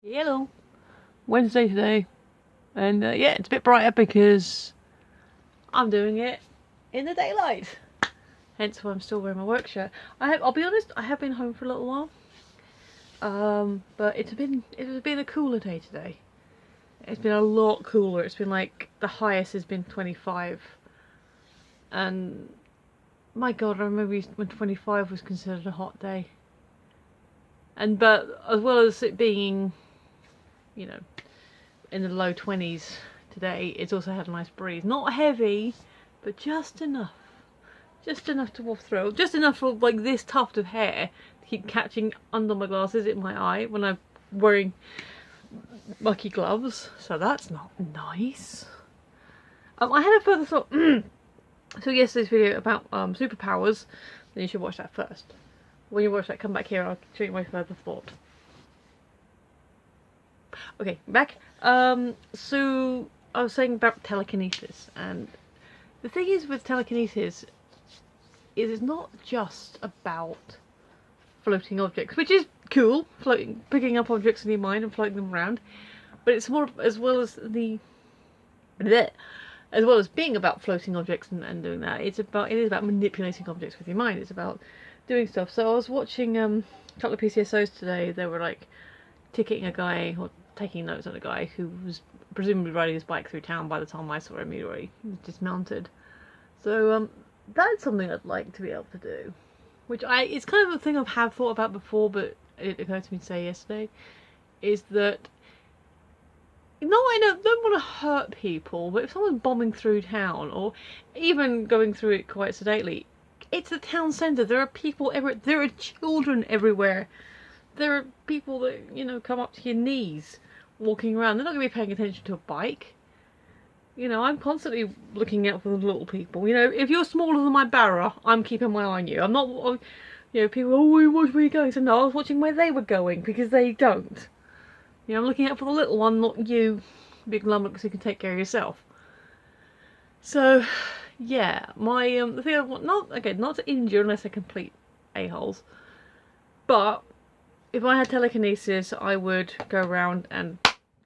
Hello, Wednesday today, and yeah, it's a bit brighter because I'm doing it in the daylight. Hence why I'm still wearing my work shirt. I'll be honest, I have been home for a little while, but it has been a cooler day today. It's been a lot cooler. It's been like the highest has been 25, and my God, I remember when 25 was considered a hot day. But as well as it being, you know, in the low 20s today, it's also had a nice breeze. Not heavy, but just enough. Just enough to waft through. Just enough for like this tuft of hair to keep catching under my glasses in my eye when I'm wearing mucky gloves. So that's not nice. I had a further thought. So yesterday's video about superpowers, then you should watch that first. When you watch that, come back here and I'll show you my further thought. Okay, back. So I was saying about telekinesis, and the thing is with telekinesis is it's not just about floating objects, which is cool, picking up objects in your mind and floating them around, but it's more as well as being about floating objects and doing that. It is about manipulating objects with your mind. It's about doing stuff. So I was watching a couple of PCSOs today. They were like ticketing a guy or taking notes on a guy who was presumably riding his bike through town. By the time I saw him, he was dismounted. So that's something I'd like to be able to do, which it's kind of a thing I've thought about before, but it occurred to me to say yesterday, is that I don't want to hurt people, but if someone's bombing through town, or even going through it quite sedately, it's a town centre, there are people everywhere, there are children everywhere, there are people that, you know, come up to your knees walking around. They're not going to be paying attention to a bike. You know, I'm constantly looking out for the little people. You know, if you're smaller than my Barra, I'm keeping my eye on you. I'm not, you know, people, oh, watch where you're going. So no, I was watching where they were going, because they don't. You know, I'm looking out for the little one, not you, big lummox who can take care of yourself. So, yeah, my the thing I want, not to injure unless they're complete a-holes, but if I had telekinesis, I would go around and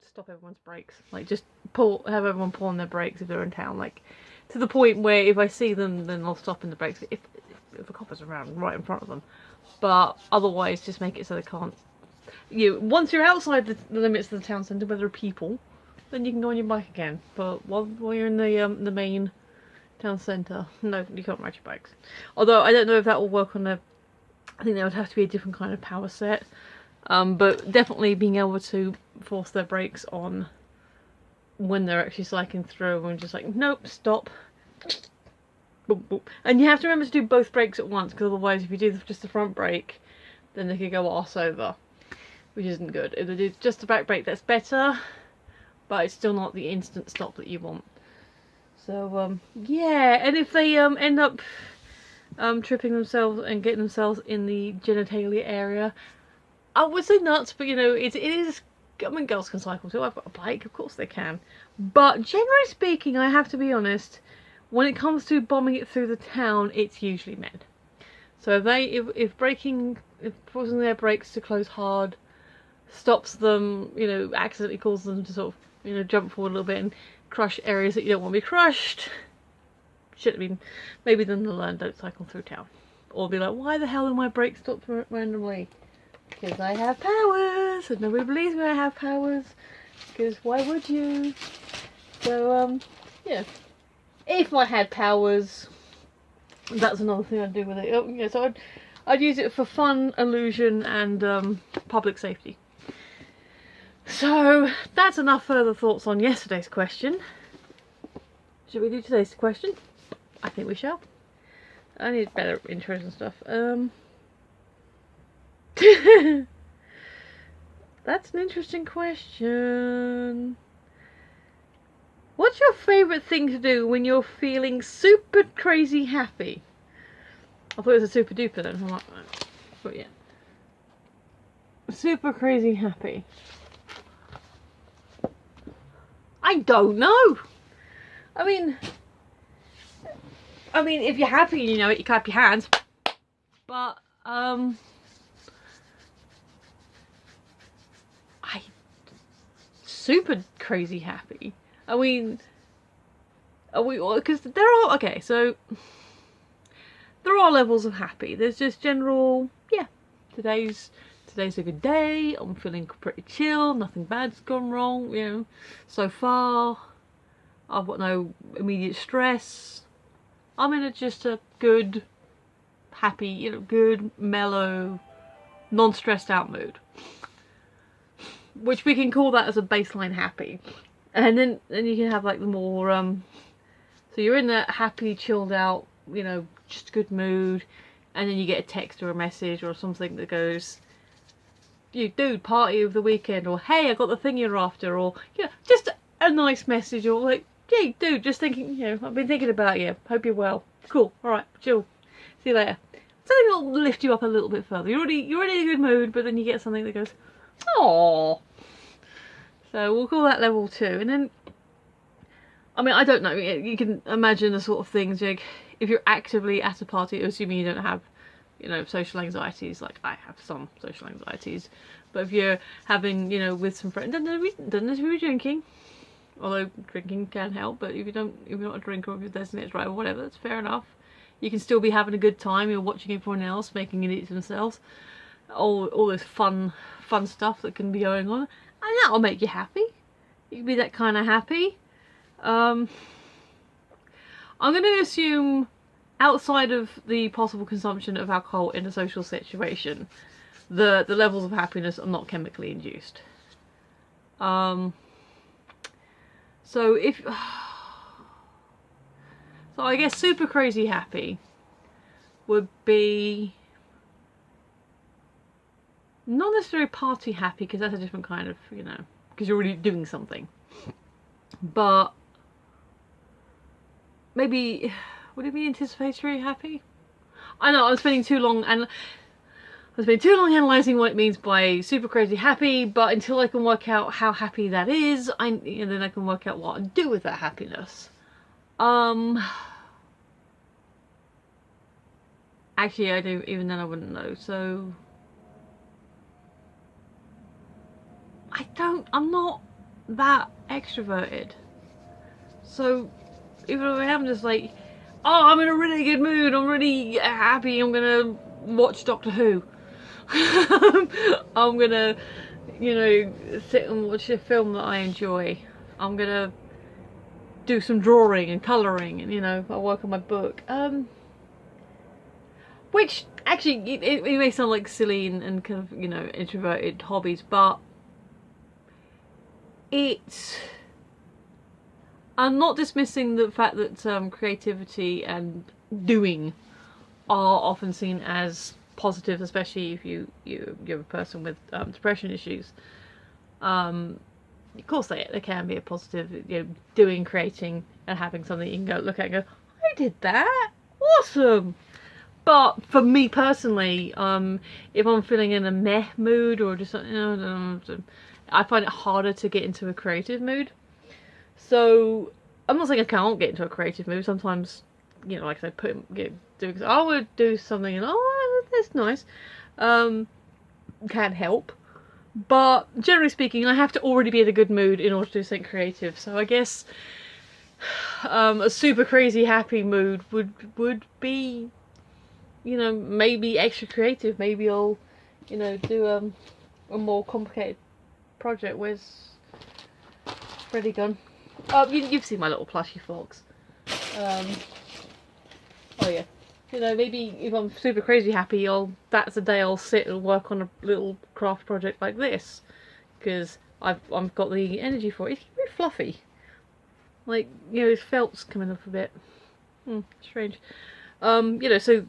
stop everyone's brakes. Like, just have everyone pull on their brakes if they're in town. Like, to the point where if I see them, then I'll stop in the brakes if a cop is around right in front of them. But otherwise, just make it so they can't. Once you're outside the limits of the town centre where there are people, then you can go on your bike again. But while you're in the main town centre, no, you can't ride your bikes. Although I don't know if that will work on I think there would have to be a different kind of power set. But definitely being able to force their brakes on when they're actually cycling through and just like, nope, stop. Boop, boop. And you have to remember to do both brakes at once, because otherwise if you do just the front brake, then they could go arse over, which isn't good. If they do just the back brake, that's better, but it's still not the instant stop that you want. So yeah, and if they end up tripping themselves and getting themselves in the genitalia area, I would say nuts, but you know, it is, I mean, girls can cycle too. I've got a bike, of course they can. But generally speaking, I have to be honest, when it comes to bombing it through the town, it's usually men. So if forcing their brakes to close hard stops them, you know, accidentally causes them to sort of, you know, jump forward a little bit and crush areas that you don't want to be crushed, shouldn't have been, maybe then they'll learn don't cycle through town. Or be like, why the hell did my brakes stop randomly? Because I have powers, and nobody believes me I have powers, because why would you? So, yeah. If I had powers, that's another thing I'd do with it. Oh, yeah, so I'd use it for fun, illusion, and public safety. So, that's enough further thoughts on yesterday's question. Should we do today's question? I think we shall. I need better intros and stuff. That's an interesting question. What's your favourite thing to do when you're feeling super crazy happy? I thought it was a super duper then. I'm like, but yeah. Super crazy happy. I don't know. I mean, if you're happy, you know it, you clap your hands. But I super crazy happy? Are we, because there are, okay, so there are levels of happy. There's just general, yeah, today's a good day, I'm feeling pretty chill, nothing bad's gone wrong, you know, so far, I've got no immediate stress, I'm in just a good, happy, you know, good, mellow, non-stressed out mood. Which we can call that as a baseline happy. And then you can have like the more, so you're in that happy, chilled out, you know, just good mood, and then you get a text or a message or something that goes, you dude, party of the weekend, or hey, I got the thing you're after, or, you know, just a nice message, or like, hey dude, just thinking, you know, I've been thinking about you, hope you're well, cool, alright, chill, see you later. Something that'll lift you up a little bit further. You're already in a good mood, but then you get something that goes, aww. So we'll call that level 2, and then, I mean, I don't know, you can imagine the sort of things, like, if you're actively at a party, assuming you don't have, you know, social anxieties, like I have some social anxieties, but if you're having, you know, with some friends, doesn't necessarily be drinking, although drinking can help, but if you're not a drinker, or if you're designated driver, whatever, that's fair enough. You can still be having a good time, you're watching everyone else making idiots of themselves, all this fun stuff that can be going on, and that'll make you happy. You can be that kind of happy. I'm going to assume, outside of the possible consumption of alcohol in a social situation, the levels of happiness are not chemically induced. So I guess super crazy happy would be not necessarily party happy, because that's a different kind of, you know, because you're already doing something, but maybe, would it be anticipatory happy? I know I'm spending too long analysing what it means by super crazy happy, but until I can work out how happy that is, then I can work out what I do with that happiness. Actually, I do. Even then, I wouldn't know. So I'm not that extroverted. So even if I am just like, oh, I'm in a really good mood, I'm really happy, I'm gonna watch Doctor Who. I'm gonna, you know, sit and watch a film that I enjoy. I'm gonna do some drawing and colouring, and, you know, I'll work on my book. Which, actually, it may sound like silly and kind of, you know, introverted hobbies, but I'm not dismissing the fact that creativity and doing are often seen as positive, especially if you're a person with depression issues. Of course they can be a positive, you know, doing, creating, and having something you can go look at and go, I did that, awesome. But for me personally, if I'm feeling in a meh mood or just, you know, I find it harder to get into a creative mood. So I'm not saying I can't get into a creative mood. Sometimes, you know, like I said, I would do something and, oh, that's nice. Can't help. But generally speaking, I have to already be in a good mood in order to do something creative. So I guess a super crazy happy mood would be, you know, maybe extra creative. Maybe I'll, you know, do a more complicated project. Where's Freddy gone? You've seen my little plushy fox. Oh yeah. You know, maybe if I'm super crazy happy, that's the day I'll sit and work on a little craft project like this, because I've got the energy for it. It's very fluffy. Like, you know, his felt's coming up a bit. Strange. You know, so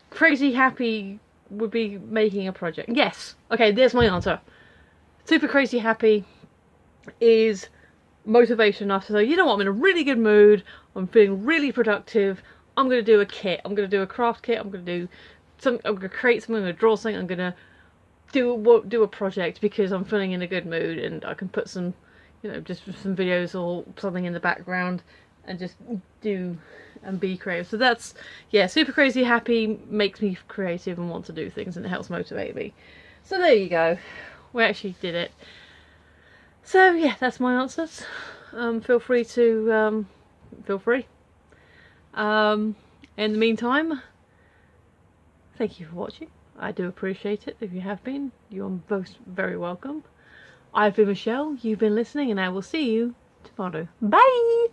crazy happy would be making a project. Yes. Okay, there's my answer. Super crazy happy is motivation enough to say, you know what, I'm in a really good mood, I'm feeling really productive, I'm going to do a kit, I'm going to do a craft kit, I'm going to create something, I'm going to draw something, I'm going to do a project because I'm feeling in a good mood, and I can put some, you know, just some videos or something in the background and just do and be creative. So that's, yeah, super crazy happy makes me creative and want to do things, and it helps motivate me. So there you go, we actually did it. So yeah, that's my answers. Feel free to feel free. In the meantime, thank you for watching. I do appreciate it. If you have been, you're both very welcome. I've been Michelle, you've been listening, and I will see you tomorrow. Bye!